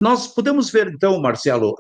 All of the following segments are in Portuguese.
Nós podemos ver, então, Marcelo,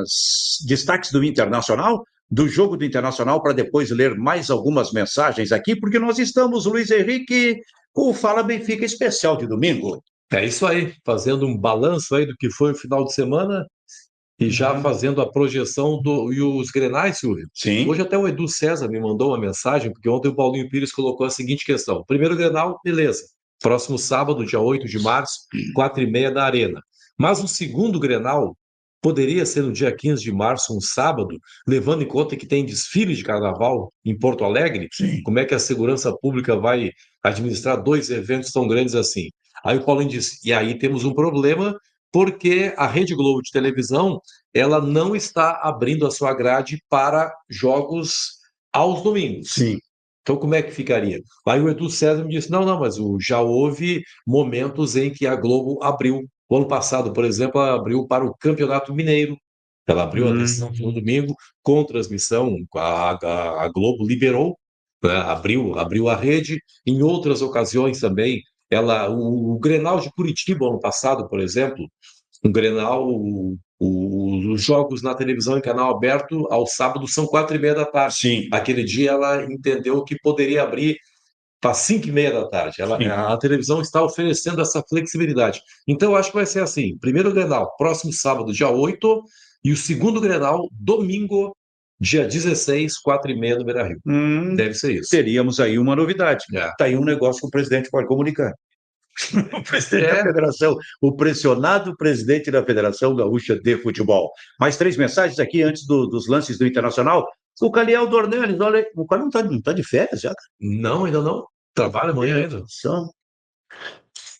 os destaques do Internacional, do jogo do Internacional, para depois ler mais algumas mensagens aqui, porque nós estamos, Luiz Henrique, com o Fala Benfica especial de domingo. É isso aí, fazendo um balanço aí do que foi o final de semana e já fazendo a projeção e os Grenais, Silvio. Sim. Hoje até o Edu César me mandou uma mensagem, porque ontem o Paulinho Pires colocou a seguinte questão. Primeiro Grenal, beleza. Próximo sábado, dia 8 de março, 4h30 da Arena. Mas o segundo Grenal poderia ser no dia 15 de março, um sábado, levando em conta que tem desfile de carnaval em Porto Alegre. Sim. Como é que a segurança pública vai administrar dois eventos tão grandes assim? Aí o Paulinho disse, e aí temos um problema, porque a Rede Globo de televisão ela não está abrindo a sua grade para jogos aos domingos. Sim. Então, como é que ficaria? Aí o Edu César me disse, não, mas já houve momentos em que a Globo abriu. O ano passado, por exemplo, ela abriu para o Campeonato Mineiro. Ela abriu a decisão no domingo com transmissão, a Globo liberou, né, abriu a rede. Em outras ocasiões também, o Grenal de Curitiba, ano passado, por exemplo, um Grenal, os jogos na televisão em canal aberto ao sábado são 4h30 da tarde. Sim. Aquele dia ela entendeu que poderia abrir para 5h30 da tarde. A televisão está oferecendo essa flexibilidade. Então, eu acho que vai ser assim: primeiro Grenal, próximo sábado, dia 8, e o segundo Grenal, domingo, dia 16, 4h30 no Beira-Rio. Deve ser isso. Teríamos aí uma novidade. É. Está aí um negócio que o presidente pode comunicar. O presidente da federação, o pressionado presidente da Federação Gaúcha de Futebol. Mais 3 mensagens aqui antes dos lances do Internacional. O Caliel Dornelles, olha, o cara não tá de férias já? Não, ainda não. Trabalha amanhã ainda.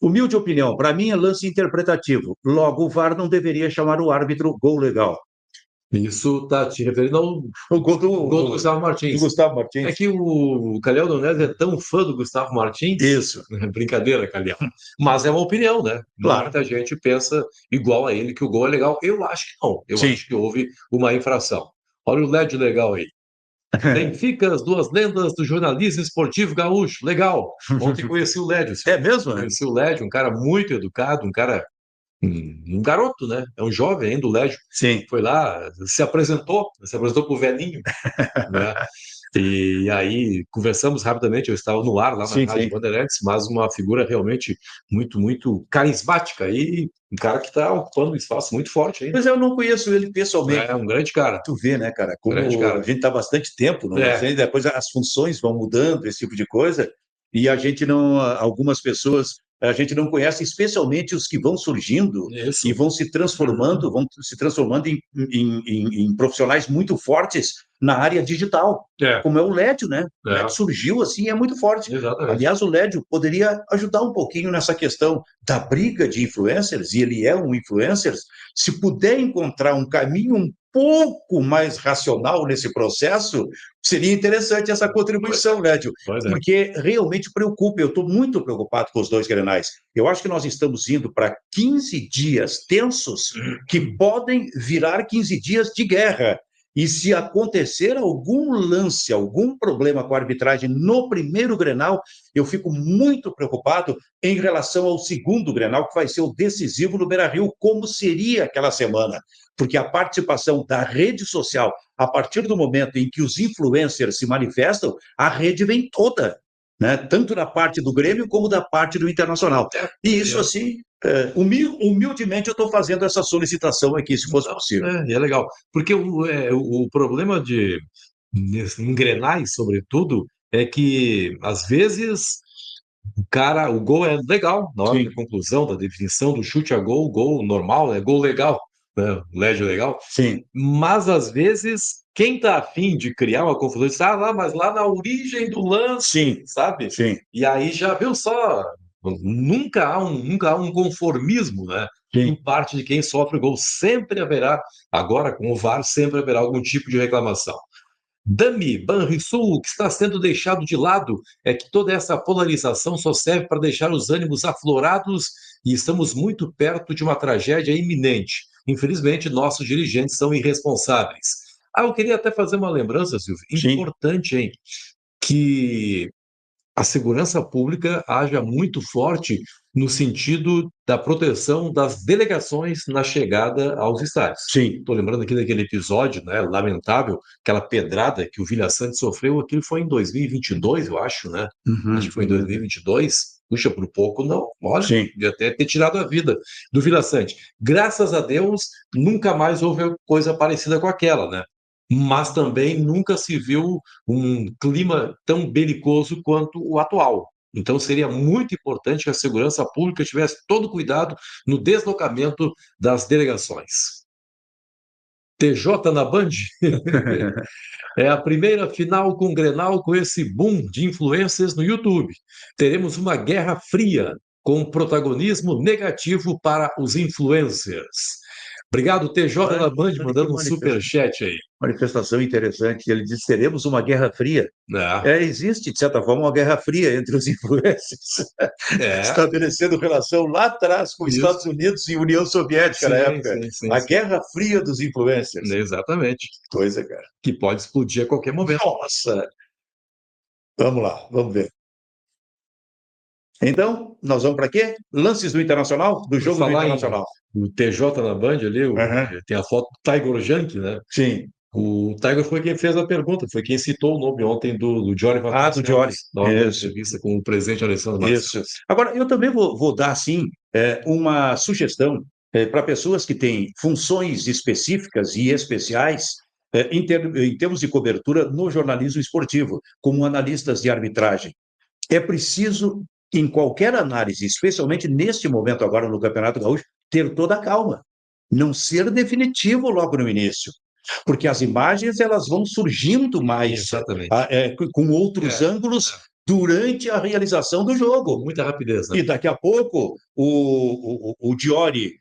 Humilde opinião, para mim é lance interpretativo. Logo, o VAR não deveria chamar o árbitro gol legal. Isso está te referindo ao gol do Gustavo Martins. Do Gustavo Martins. É que o Calhau Donés é tão fã do Gustavo Martins. Isso. Brincadeira, Calhau. Mas é uma opinião, né? Claro. Muita gente pensa igual a ele, que o gol é legal. Eu acho que não. Eu acho que houve uma infração. Olha o LED legal aí. Benfica, as duas lendas do jornalismo esportivo gaúcho. Legal. Ontem conheci o Lédio. É mesmo? Conheci o Lédio, um cara muito educado, um garoto, né? É um jovem ainda, o Légio. Sim. Foi lá, se apresentou pro velhinho, né? E aí conversamos rapidamente, eu estava no ar lá na Rádio Bandeirantes, mas uma figura realmente muito, muito carismática e um cara que está ocupando um espaço muito forte aí. Mas eu não conheço ele pessoalmente. É um grande cara. Tu vê, né, cara? Como Grande cara. a gente está há bastante tempo, não sei, depois as funções vão mudando, esse tipo de coisa, e a gente não, algumas pessoas, a gente não conhece, especialmente os que vão surgindo e vão se transformando em profissionais muito fortes na área digital, como é o Lédio, né? O Lédio surgiu assim, é muito forte. Exatamente. Aliás, o Lédio poderia ajudar um pouquinho nessa questão da briga de influencers, e ele é um influencer, se puder encontrar um caminho um pouco mais racional nesse processo, seria interessante essa contribuição, Lédio, porque realmente preocupa. Eu estou muito preocupado com os 2 Grenais. Eu acho que nós estamos indo para 15 dias tensos que podem virar 15 dias de guerra. E se acontecer algum lance, algum problema com a arbitragem no primeiro Grenal, eu fico muito preocupado em relação ao segundo Grenal, que vai ser o decisivo no Beira-Rio, como seria aquela semana. Porque a participação da rede social, a partir do momento em que os influencers se manifestam, a rede vem toda, né? Tanto da parte do Grêmio como da parte do Internacional. E isso, assim, humildemente eu estou fazendo essa solicitação aqui, se fosse possível. É legal. Porque o problema em Grenais, sobretudo, é que, às vezes, o gol é legal, na hora da conclusão, da definição do chute a gol normal, é gol legal, né? Légio legal. Sim. Mas, às vezes, quem está afim de criar uma confusão, diz, mas lá na origem do lance, sabe? Sim. E aí já viu só, nunca há um conformismo, né? Em parte de quem sofre gol, sempre haverá, agora com o VAR, sempre haverá algum tipo de reclamação. Dami Banrisul, o que está sendo deixado de lado é que toda essa polarização só serve para deixar os ânimos aflorados e estamos muito perto de uma tragédia iminente. Infelizmente, nossos dirigentes são irresponsáveis. Eu queria até fazer uma lembrança, Silvio, importante, hein? Que a segurança pública haja muito forte no sentido da proteção das delegações na chegada aos estádios. Sim. Estou lembrando aqui daquele episódio, né, lamentável, aquela pedrada que o Vila Sante sofreu, aquilo foi em 2022, eu acho, né? Acho que foi em 2022. Puxa, por pouco não, olha, Sim. podia até ter tirado a vida do Vila Sante. Graças a Deus, nunca mais houve coisa parecida com aquela, né? Mas também nunca se viu um clima tão belicoso quanto o atual. Então, seria muito importante que a segurança pública tivesse todo cuidado no deslocamento das delegações. TJ na Band? É a primeira final com Grenal com esse boom de influências no YouTube. Teremos uma guerra fria com protagonismo negativo para os influencers. Obrigado, TJ na Band, mandando um superchat aí. Manifestação interessante. Ele diz: teremos uma guerra fria. Existe, de certa forma, uma guerra fria entre os influencers, estabelecendo relação lá atrás com os Estados Unidos e União Soviética na época. A guerra fria dos influencers. Exatamente. Que coisa, cara. Que pode explodir a qualquer momento. Nossa! Vamos lá, vamos ver. Então, nós vamos para quê? Lances do Internacional? Do jogo do Internacional. O TJ na Band ali, tem a foto do Tiger Junk, né? Sim. O Tiger foi quem fez a pergunta, foi quem citou o nome ontem do Jory do Jory. Na entrevista com o presidente Alessandro Marques. Isso. Agora, eu também vou dar, assim, uma sugestão para pessoas que têm funções específicas e especiais em termos de cobertura no jornalismo esportivo, como analistas de arbitragem. É preciso, em qualquer análise, especialmente neste momento agora no Campeonato Gaúcho, ter toda a calma. Não ser definitivo logo no início. Porque as imagens elas vão surgindo mais com outros ângulos durante a realização do jogo. Com muita rapidez, né? E daqui a pouco o Diori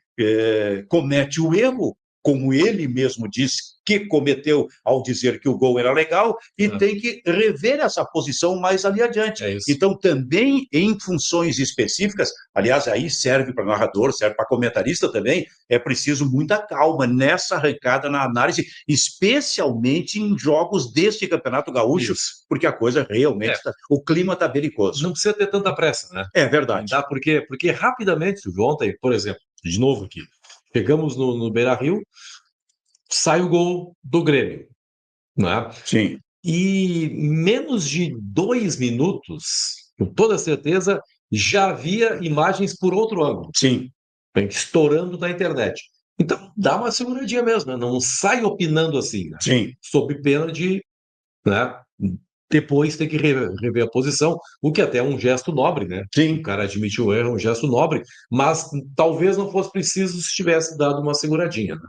comete o erro, como ele mesmo disse que cometeu ao dizer que o gol era legal, e tem que rever essa posição mais ali adiante. Então, também em funções específicas, aliás, aí serve para narrador, serve para comentarista também, é preciso muita calma nessa arrancada na análise, especialmente em jogos deste Campeonato Gaúcho, porque a coisa realmente o clima está belicoso. Não precisa ter tanta pressa, né? É verdade. Não dá porque rapidamente, ontem, por exemplo, de novo aqui, chegamos no Beira-Rio, sai o gol do Grêmio, né? Sim. E menos de 2 minutos, com toda certeza, já havia imagens por outro ângulo. Sim. Estourando na internet. Então, dá uma seguradinha mesmo, né? Não sai opinando assim, né? Sim. Sob pena de, né, depois ter que rever a posição, o que até é um gesto nobre, né? Sim. O cara admitir o erro, é um gesto nobre, mas talvez não fosse preciso se tivesse dado uma seguradinha, né?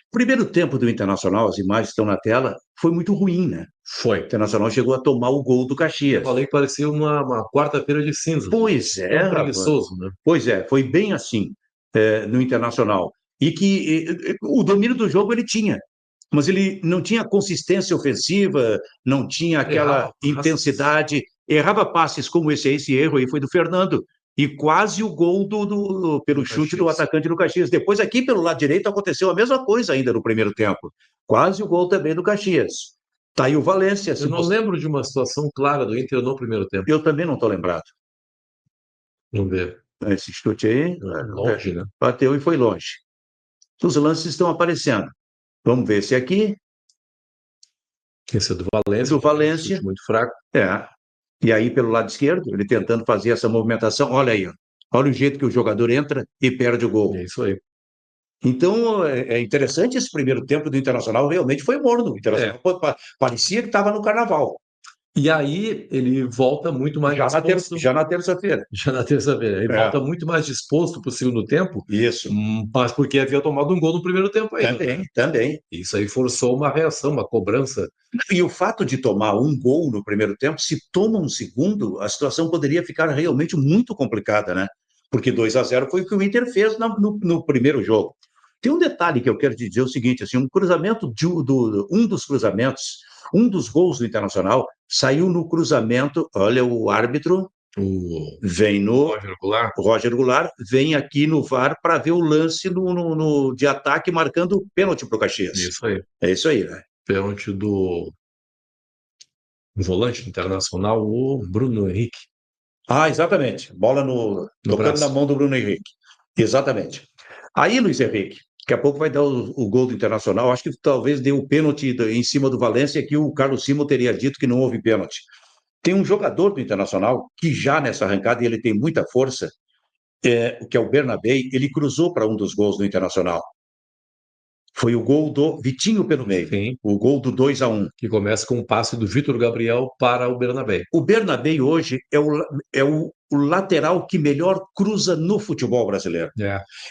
O primeiro tempo do Internacional, as imagens estão na tela, foi muito ruim, né? Foi. O Internacional chegou a tomar o gol do Caxias. Eu falei que parecia uma quarta-feira de cinza. Pois é, preguiçoso, né? Pois é, foi bem assim no Internacional. E que o domínio do jogo ele tinha, mas ele não tinha consistência ofensiva, não tinha aquela intensidade, errava passes como esse erro aí foi do Fernando, e quase o gol pelo chute do atacante do Caxias. Depois aqui pelo lado direito aconteceu a mesma coisa ainda no primeiro tempo, quase o gol também do Caxias. Tá aí o Valência. Eu não lembro de uma situação clara do Inter no primeiro tempo. Eu também não estou lembrado. Vamos ver. Esse chute aí, longe, né? Bateu e foi longe. Os lances estão aparecendo. Vamos ver se aqui. Esse é do Valência. Do Valência. Muito fraco. E aí, pelo lado esquerdo, ele tentando fazer essa movimentação. Olha aí, olha o jeito que o jogador entra e perde o gol. É isso aí. Então, é interessante esse primeiro tempo do Internacional, realmente foi morno. O Internacional parecia que estava no carnaval. E aí ele volta muito mais disposto. Já na terça-feira. Já na terça-feira. Ele volta muito mais disposto para o segundo tempo. Isso. Mas porque havia tomado um gol no primeiro tempo ainda. Também. Isso aí forçou uma reação, uma cobrança. E o fato de tomar um gol no primeiro tempo, se toma um segundo, a situação poderia ficar realmente muito complicada, né? Porque 2-0 foi o que o Inter fez no primeiro jogo. Tem um detalhe que eu quero te dizer o seguinte, assim, um cruzamento um dos cruzamentos, um dos gols do Internacional saiu no cruzamento, olha o árbitro, vem no Roger Goulart, vem aqui no VAR para ver o lance de ataque marcando pênalti para o Caxias. Isso aí. É isso aí, né? Pênalti do volante internacional, o Bruno Henrique. Exatamente. Bola tocando braço. na mão do Bruno Henrique. Exatamente. Aí, Luiz Henrique, daqui a pouco vai dar o gol do Internacional. Acho que talvez dê o pênalti em cima do Valência, que o Carlos Simon teria dito que não houve pênalti. Tem um jogador do Internacional que já nessa arrancada, e ele tem muita força, que é o Bernabé, ele cruzou para um dos gols do Internacional. Foi o gol do Vitinho pelo meio. Sim. O gol do 2-1. Que começa com um passe do Vitor Gabriel para o Bernabé. O Bernabé hoje é o lateral que melhor cruza no futebol brasileiro.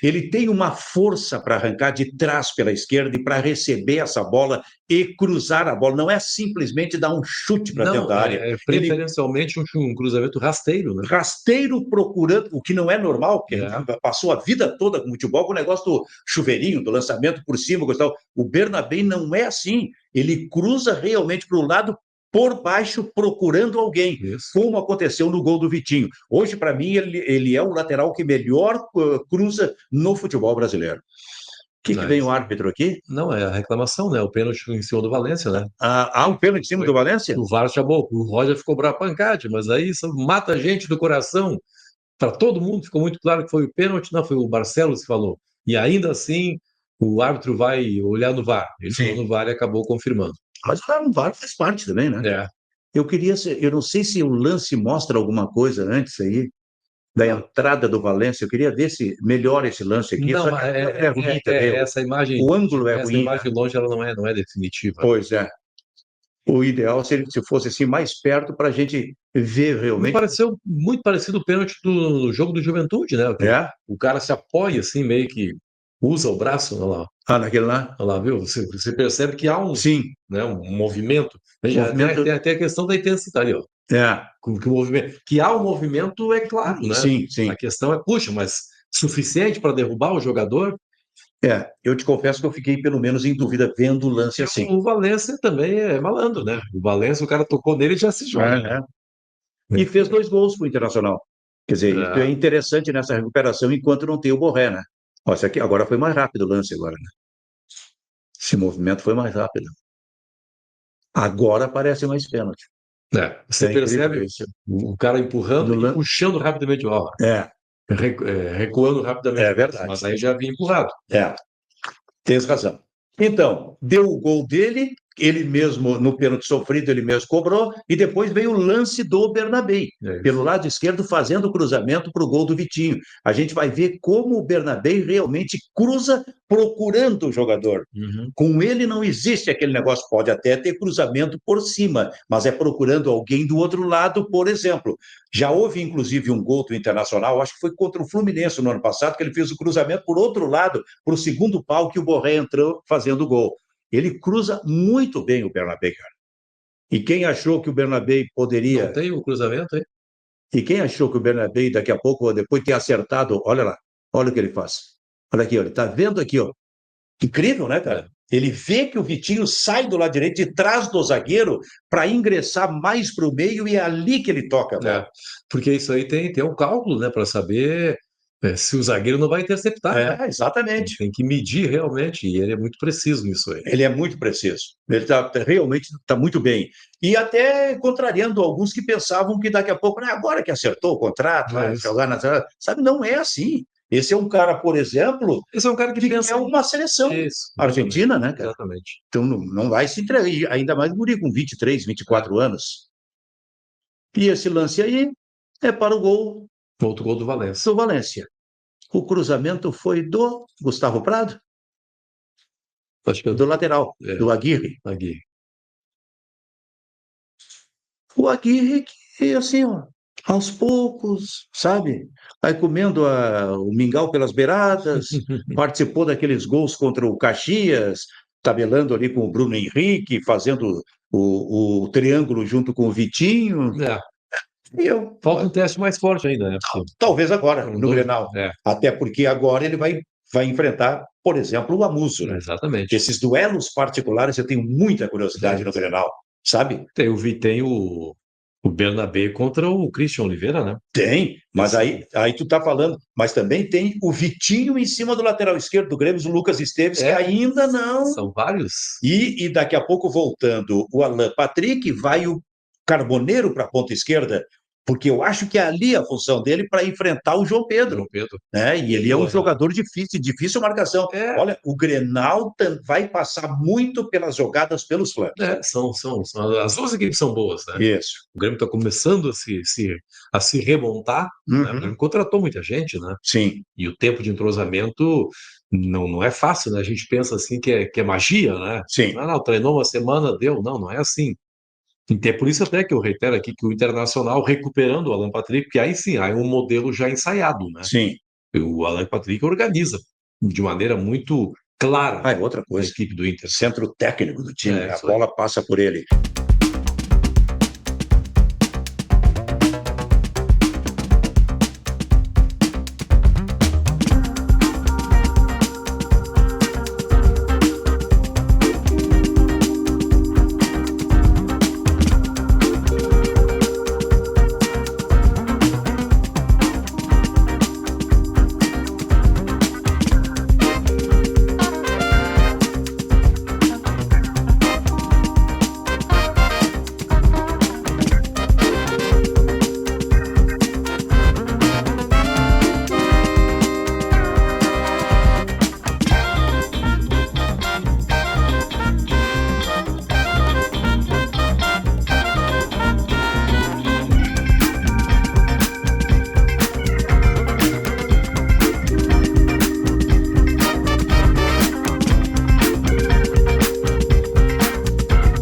Ele tem uma força para arrancar de trás pela esquerda e para receber essa bola e cruzar a bola. Não é simplesmente dar um chute para dentro da área. É preferencialmente um cruzamento rasteiro, né? Rasteiro procurando, o que não é normal, porque a gente passou a vida toda com futebol com o negócio do chuveirinho, do lançamento por cima. O Bernabé não é assim. Ele cruza realmente para o lado, por baixo, procurando alguém, como aconteceu no gol do Vitinho. Hoje, para mim, ele é o lateral que melhor cruza no futebol brasileiro. O que vem o árbitro aqui? Não, é a reclamação, né? O pênalti em cima do Valência, né? O pênalti em cima do Valência? O VAR chamou, o Roger ficou bravo pancade, mas aí isso mata a gente do coração. Para todo mundo ficou muito claro que foi o pênalti, não, foi o Barcelos que falou. E ainda assim, o árbitro vai olhar no VAR. Ele falou no VAR e acabou confirmando. Mas o VAR faz parte também, né? Eu não sei se o lance mostra alguma coisa antes aí, da entrada do Valência. Eu queria ver se melhora esse lance aqui. Não, é ruim também. Essa imagem, o ângulo é ruim. Essa imagem de longe ela não é definitiva. Pois é. O ideal seria se fosse assim mais perto para a gente ver realmente. Me pareceu muito parecido o pênalti do jogo do Juventude, né? O cara se apoia assim, meio que usa o braço, olha lá. Naquele lá? Olha lá, viu? Você percebe que há um movimento. Tem até a questão da intensidade, ó. Que há um movimento, é claro, né? Sim. A questão é, puxa, mas suficiente para derrubar o jogador? Eu te confesso que eu fiquei pelo menos em dúvida vendo o lance assim. O Valência também é malandro, né? O Valência, o cara tocou nele e já se joga. E fez 2 gols para o Internacional. Quer dizer, isso é interessante nessa recuperação enquanto não tem o Borré, né? Isso aqui agora foi mais rápido o lance agora, né? Esse movimento foi mais rápido. Agora parece mais pênalti. Você percebe o cara empurrando e puxando rapidamente o bola. Recuando rapidamente. É verdade. Mas aí já vinha empurrado. Tens razão. Então, deu o gol dele, ele mesmo, no pênalti sofrido, ele mesmo cobrou, e depois veio o lance do Bernabé, pelo lado esquerdo, fazendo o cruzamento para o gol do Vitinho. A gente vai ver como o Bernabé realmente cruza procurando o jogador. Com ele não existe aquele negócio, pode até ter cruzamento por cima, mas é procurando alguém do outro lado, por exemplo. Já houve, inclusive, um gol do Internacional, acho que foi contra o Fluminense no ano passado, que ele fez o cruzamento por outro lado, para o segundo pau, que o Borré entrou fazendo o gol. Ele cruza muito bem o Bernabé, cara. E quem achou que o Bernabé poderia... Não tem o cruzamento, hein? E quem achou que o Bernabé, daqui a pouco, depois de ter acertado, olha lá, olha o que ele faz. Olha aqui, ele está vendo aqui, ó. Incrível, né, cara? Ele vê que o Vitinho sai do lado direito, de trás do zagueiro, para ingressar mais para o meio, e é ali que ele toca a bola. Porque isso aí tem um cálculo, né, para saber se o zagueiro não vai interceptar. Exatamente. Tem que medir realmente, e ele é muito preciso nisso aí. Ele é muito preciso. Ele realmente está muito bem. E até contrariando alguns que pensavam que daqui a pouco, agora que acertou o contrato, vai jogar na... Sabe, não é assim. Esse é um cara, por exemplo, esse é um cara que pensa é uma seleção argentina, né, cara? Exatamente. Então não vai se entregar, ainda mais guri com 23, 24 anos. E esse lance aí é para o gol. Outro gol do Valência. Do Valência. O cruzamento foi do Gustavo Prado? Acho que do lateral, do Aguirre. O Aguirre que, assim, ó, aos poucos, sabe? Vai comendo o mingau pelas beiradas, participou daqueles gols contra o Caxias, tabelando ali com o Bruno Henrique, fazendo o triângulo junto com o Vitinho. Falta um teste mais forte ainda, né? Talvez agora, no Grenal. Até porque agora ele vai enfrentar, por exemplo, o Amuso. Né? Exatamente. Esses duelos particulares eu tenho muita curiosidade no Grenal, sabe? Tem o Bernabé contra o Christian Oliveira, né? Tem, mas aí tu tá falando, mas também tem o Vitinho em cima do lateral esquerdo do Grêmio, o Lucas Esteves, que ainda não... São vários. E daqui a pouco, voltando o Alan Patrick, vai o Carboneiro para a ponta esquerda, porque eu acho que é ali a função dele para enfrentar o João Pedro. João Pedro. Né? E ele é um jogador difícil, difícil marcação. É. Olha, o Grenal vai passar muito pelas jogadas pelos flancos. As duas equipes são boas, né? Isso. O Grêmio está começando a se remontar, né? O Grêmio contratou muita gente, né? Sim. E o tempo de entrosamento não é fácil, né? A gente pensa assim que é magia, né? Sim. Não, treinou uma semana, deu. Não é assim. E é por isso até que eu reitero aqui que o Internacional recuperando o Alan Patrick, que aí sim, aí um modelo já ensaiado, né? Sim. O Alan Patrick organiza de maneira muito clara outra coisa. a equipe do Inter. Centro técnico do time, a isso bola passa por ele.